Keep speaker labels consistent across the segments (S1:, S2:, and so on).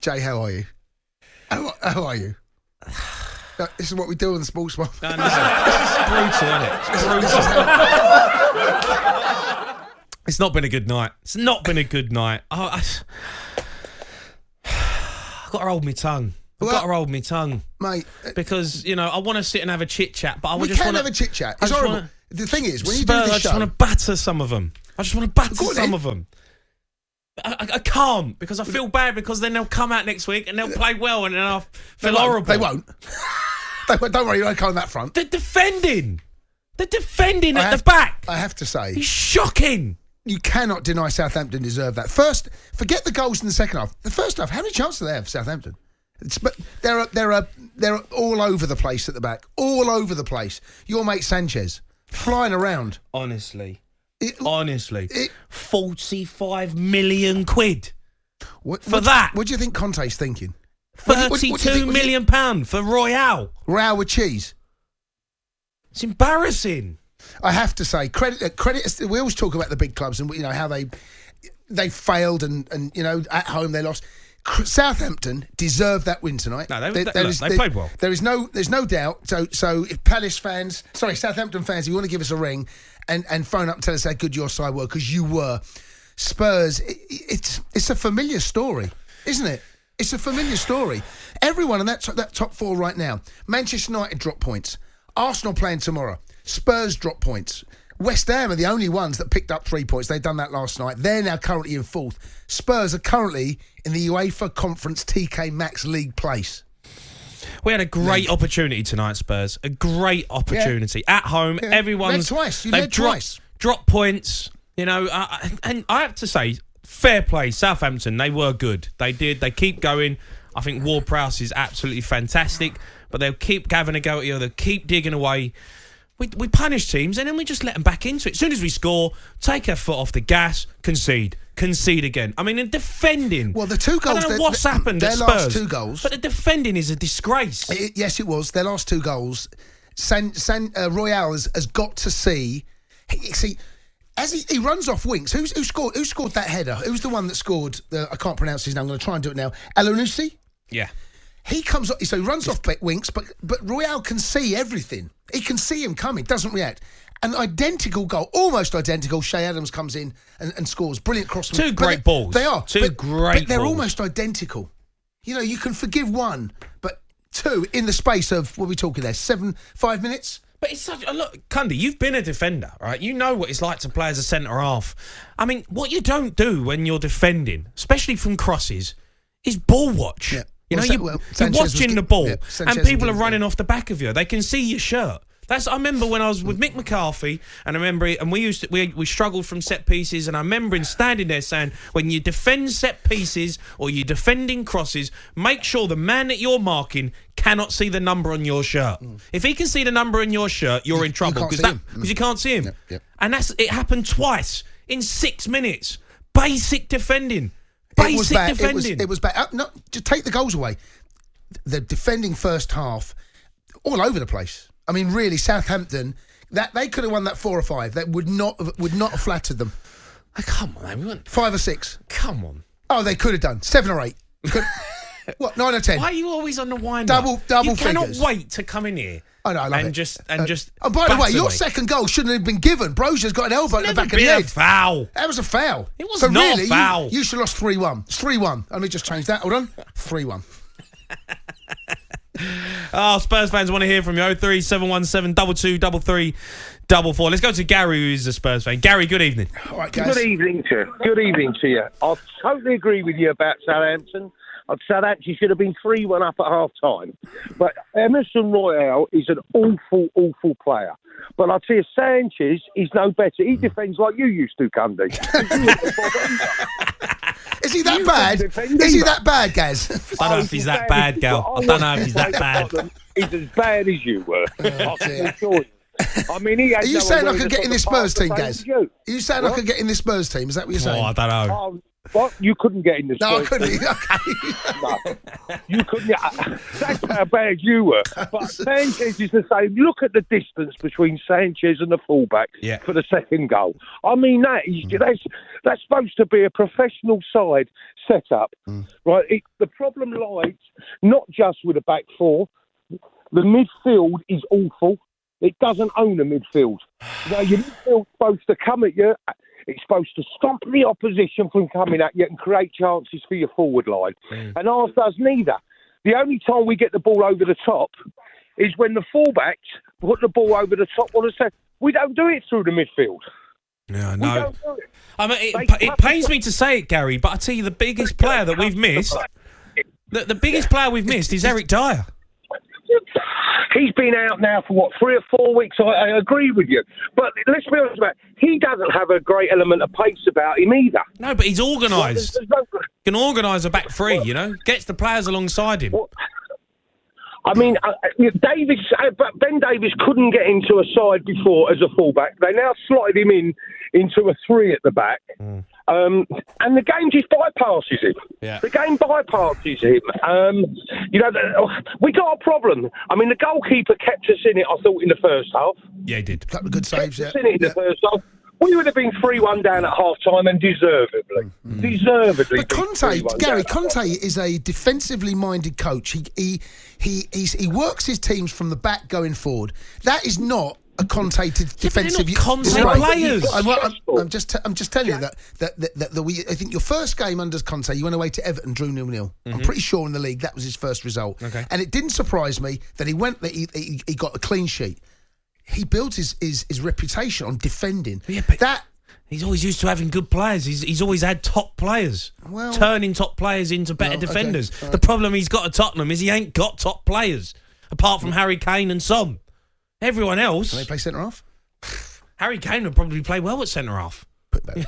S1: Jay, how are you? How are you? This is what we do on the Sports One.
S2: No, it's brutal, isn't it? It's brutal. It's not been a good night. It's not been a good night. I've got to hold my tongue.
S1: Mate.
S2: Because, I want to sit and have a chit-chat, but
S1: we can't have a chit-chat. It's horrible. The thing is, when you do this show...
S2: I just want to batter some of them. Of them. I can't, because I feel bad, because then they'll come out next week and they'll play well and then I'll feel horrible.
S1: They won't. Don't worry, you don't come on that front.
S2: The defending at the back.
S1: I have to say...
S2: It's shocking.
S1: You cannot deny Southampton deserve that. First, forget the goals in the second half. The first half, how many chances do they have, Southampton? But they're all over the place at the back. All over the place. Your mate Sanchez, flying around.
S2: Honestly. 45 million quid for that.
S1: What do you think Conte's thinking?
S2: 32 million pound for Royale.
S1: Royale with cheese.
S2: It's embarrassing.
S1: I have to say, credit. We always talk about the big clubs and how they failed and at home they lost. Southampton deserved that win tonight.
S2: No, they played well.
S1: There's no doubt. So if Southampton fans, if you want to give us a ring and phone up and tell us how good your side were, because you were. Spurs, it's a familiar story, isn't it? It's a familiar story. Everyone in that top four right now. Manchester United drop points. Arsenal playing tomorrow. Spurs drop points. West Ham are the only ones that picked up 3 points. They've done that last night. They're now currently in fourth. Spurs are currently in the UEFA Conference TK Maxx League place.
S2: We had a great opportunity tonight, Spurs. A great opportunity. Yeah. At home, everyone's...
S1: You led twice.
S2: Drop points, and I have to say, fair play, Southampton, they were good. They did. They keep going. I think Ward-Prowse is absolutely fantastic, but they'll keep having a go at you. They'll keep digging away. We punish teams and then we just let them back into it. As soon as we score, take our foot off the gas, concede again. I mean, in defending...
S1: Well, the two goals...
S2: I don't know what's happened at Spurs.
S1: Their last two goals...
S2: But the defending is a disgrace.
S1: Yes, it was. Their last two goals. Royale has got to see... As he runs off wings, who scored that header? Who's the one that scored... I can't pronounce his name. I'm going to try and do it now. Alonusi?
S2: Yeah.
S1: He comes up, so he runs off wings, but Royale can see everything. He can see him coming, doesn't react. An identical goal, almost identical. Shea Adams comes in and scores. Brilliant cross.
S2: Two great balls.
S1: They are.
S2: Great
S1: But they're almost identical. You can forgive one, but two in the space of, what are we talking there, 5 minutes?
S2: But it's such... Look, Cundy, you've been a defender, right? You know what it's like to play as a centre-half. I mean, what you don't do when you're defending, especially from crosses, is ball watch. Yeah. You're watching the ball, and people are running off the back of you. They can see your shirt. I remember when I was with Mick McCarthy, and we struggled from set pieces, and I remember him standing there saying, when you defend set pieces or you're defending crosses, make sure the man that you're marking cannot see the number on your shirt. If he can see the number on your shirt, you're in trouble because you can't see him.
S1: Yep.
S2: And it happened twice in 6 minutes. Basic defending. Defending.
S1: It was bad. No, to take the goals away. The defending first half, all over the place. I mean, really, Southampton, that they could have won that 4 or 5. That would not have flattered them.
S2: Come on, man. We went
S1: 5 or 6.
S2: Come on.
S1: Oh, they could have done 7 or 8. What, 9 or 10?
S2: Why are you always on the wind?
S1: Double
S2: you
S1: figures.
S2: Cannot wait to come in here.
S1: Oh no, I love it.
S2: Just.
S1: Oh, by the way, your second goal shouldn't have been given. Brozier's got an elbow at the back of the head.
S2: Foul.
S1: That was a foul.
S2: It was not a foul.
S1: You should have lost 3-1. It's 3-1. Let me just change that. Hold on. 3-1.
S2: Spurs fans want to hear from you. 03717 223344. Let's go to Gary, who's a Spurs fan. Gary, good evening.
S1: All right, guys.
S3: Good evening to you. I totally agree with you about Southampton. I'd say that she should have been 3-1 up at half-time. But Emerson Royale is an awful player. But I'll tell you, Sanchez is no better. He defends like you used to, Cundy.
S1: Is he that bad? Is he that bad, Gaz?
S2: I don't know if he's that bad, Gal. I don't know if he's that bad.
S3: He's as bad as you were. I can assure you. I mean, he
S1: Are you saying I could get in this Spurs team, Gaz? Are you saying I could get in this Spurs team? Is that what you're saying?
S2: Oh, I don't know.
S3: What? You couldn't get in the
S1: No, I
S3: Spurs
S1: couldn't.
S3: team. No, you couldn't. That's how bad you were. But Sanchez is the same. Look at the distance between Sanchez and the fullback for the second goal. I mean, that's supposed to be a professional side set up, right? The problem lies not just with the back four. The midfield is awful. It doesn't own a midfield. Now, your midfield's supposed to come at you. It's supposed to stop the opposition from coming at you and create chances for your forward line. And ours does neither. The only time we get the ball over the top is when the fullbacks put the ball over the top. We don't do it through the midfield.
S2: Yeah,
S3: no. We don't do it.
S2: I mean, it pains me to say it, Gary, but I tell you, the biggest player that we've missed, the biggest player we've missed is Eric Dyer.
S3: He's been out now for 3 or 4 weeks. I agree with you, but let's be honest about it. He doesn't have a great element of pace about him either.
S2: No, but he's organised. Can organise a back three, gets the players alongside him.
S3: I mean, Ben Davies couldn't get into a side before as a fullback. They now slotted him into a 3 at the back. And the game just bypasses him.
S2: Yeah.
S3: The game bypasses him. We got a problem. I mean, the goalkeeper kept us in it, I thought, in the first half.
S2: Yeah, he did.
S1: A couple of good saves,
S3: kept us in it in the first half. We would have been 3-1 down at half-time and deservedly. Deservedly.
S1: But Conte is a defensively minded coach. He works his teams from the back going forward. That is not a Conte-ted defensive.
S2: They're not Conte players.
S1: I'm just telling you that I think your first game under Conte, you went away to Everton, drew 0-0. I'm pretty sure in the league that was his first result.
S2: Okay.
S1: And it didn't surprise me that he got a clean sheet. He built his reputation on defending.
S2: Yeah, but he's always used to having good players. He's always had top players, turning top players into better defenders.
S1: Okay, right.
S2: The problem he's got at Tottenham is he ain't got top players, apart from Harry Kane and Son. Everyone else...
S1: Can they play centre-half?
S2: Harry Kane would probably play well at centre-half.
S1: Put it back.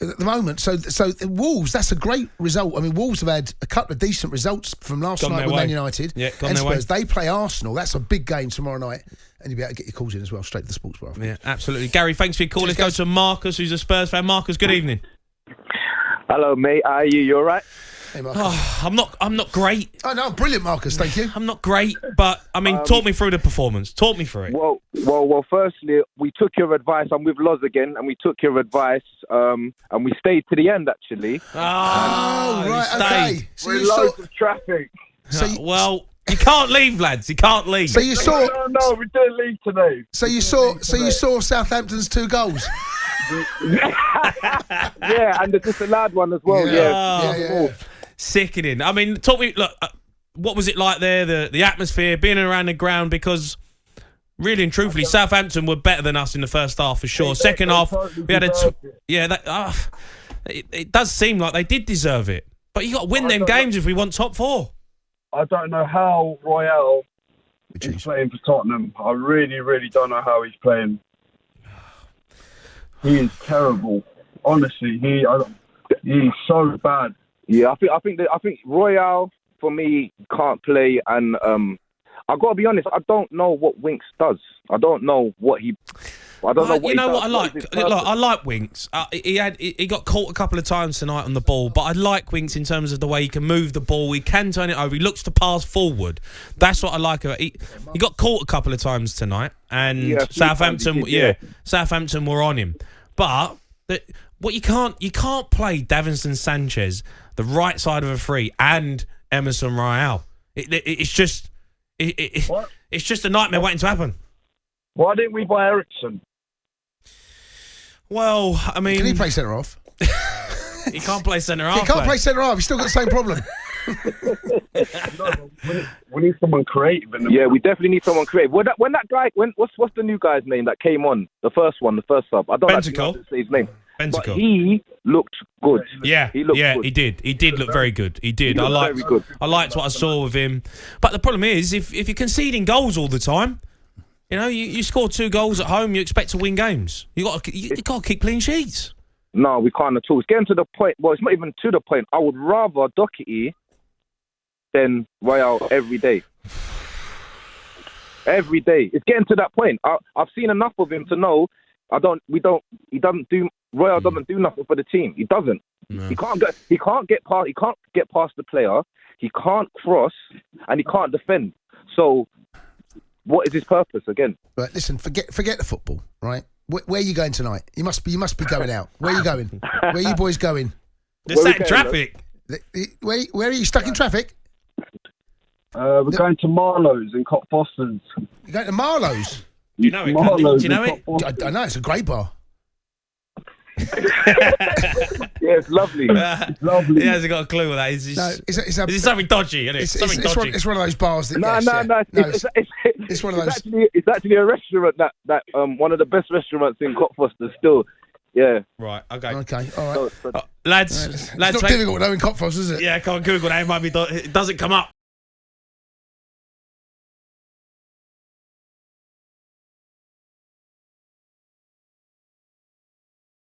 S1: At the moment, so Wolves, that's a great result. I mean, Wolves have had a couple of decent results from last night with Man United and Spurs. They play Arsenal. That's a big game tomorrow night. And you'll be able to get your calls in as well, straight to the sports bar.
S2: Yeah, absolutely. Gary, thanks for your call. Let's go to Marcus, who's a Spurs fan. Marcus, good evening.
S4: Hello, mate. How are you? You all right?
S1: Hey, Marcus.
S2: Oh, I'm not great.
S1: Oh, no, brilliant, Marcus. Thank you.
S2: I'm not great, but, I mean, talk me through the performance. Talk me through it.
S4: Well, firstly, we took your advice. I'm with Loz again, and we took your advice, and we stayed to the end, actually.
S1: Oh, right, okay. So
S4: we're loads of traffic.
S2: Well, you can't leave, lads. You can't leave.
S1: So you saw...
S4: No, we didn't leave today.
S1: So you saw Southampton's 2 goals?
S4: Yeah, and the disallowed one as well. Yeah.
S2: Sickening. I mean, talk me. Look, what was it like there? The atmosphere, being around the ground, because really and truthfully, Southampton were better than us in the first half for sure. Second half, we had it does seem like they did deserve it, but you got to win them games if we want top 4.
S5: I don't know how Royale is playing for Tottenham. I really, really don't know how he's playing. He is terrible. Honestly, he's so bad.
S4: Yeah, I think Royale for me can't play, and I got to be honest. I don't know what Winks does. I don't know what he. I don't know what.
S2: You know
S4: he
S2: what I like? Look, I like Winks. He got caught a couple of times tonight on the ball, but I like Winks in terms of the way he can move the ball. He can turn it over. He looks to pass forward. That's what I like about it. He got caught a couple of times tonight, and Southampton. Southampton were on him, but what you can't play Davinson Sanchez the right side of a 3 and Emerson Royale. It's just a nightmare waiting to happen.
S5: Why didn't we buy Ericsson?
S2: Well, I mean...
S1: Can he play centre-half?
S2: He can't play centre-half.
S1: He can't play centre-half. He's still got the same problem.
S5: We need someone creative.
S4: We definitely need someone creative. When that guy... What's the new guy's name that came on? The first sub. I don't actually know how to say his name. But he looked good.
S2: Yeah, good. He did. He did look very good. He did. I liked what I saw with him. But the problem is, if you're conceding goals all the time, you score 2 goals at home, you expect to win games. You got to keep clean sheets.
S4: No, we can't at all. It's getting to the point. Well, it's not even to the point. I would rather Doherty than Royale every day. Every day. It's getting to that point. I've seen enough of him to know Royale doesn't do nothing for the team. He doesn't.
S2: No.
S4: He can't get past the player. He can't cross, and he can't defend. So, what is his purpose again?
S1: Right, listen, forget the football, right? Where are you going tonight? You must be going out. Where are you going? Where are you boys going?
S2: They're sat in traffic.
S1: Where are you stuck in traffic?
S5: We're going to Marlowe's in Cockfosters.
S1: You're going to Marlowe's?
S2: Do you know it?
S5: Marlowe's
S2: Do you know
S5: in
S2: it?
S5: Cockfosters.
S1: I know, it's a great bar.
S4: Yeah, it's lovely.
S5: Lovely.
S2: He hasn't got a clue what that is.
S1: No, it's
S2: something dodgy, isn't it? Something dodgy.
S1: It's one of those bars that.
S4: No,
S1: It's one of those.
S4: It's actually a restaurant that one of the best restaurants in Cockfosters still. Yeah.
S2: Right. Okay.
S1: Okay. All right.
S2: Lads,
S1: It's not difficult knowing Cockfosters, is it?
S2: Yeah, I can't Google that. It doesn't come up.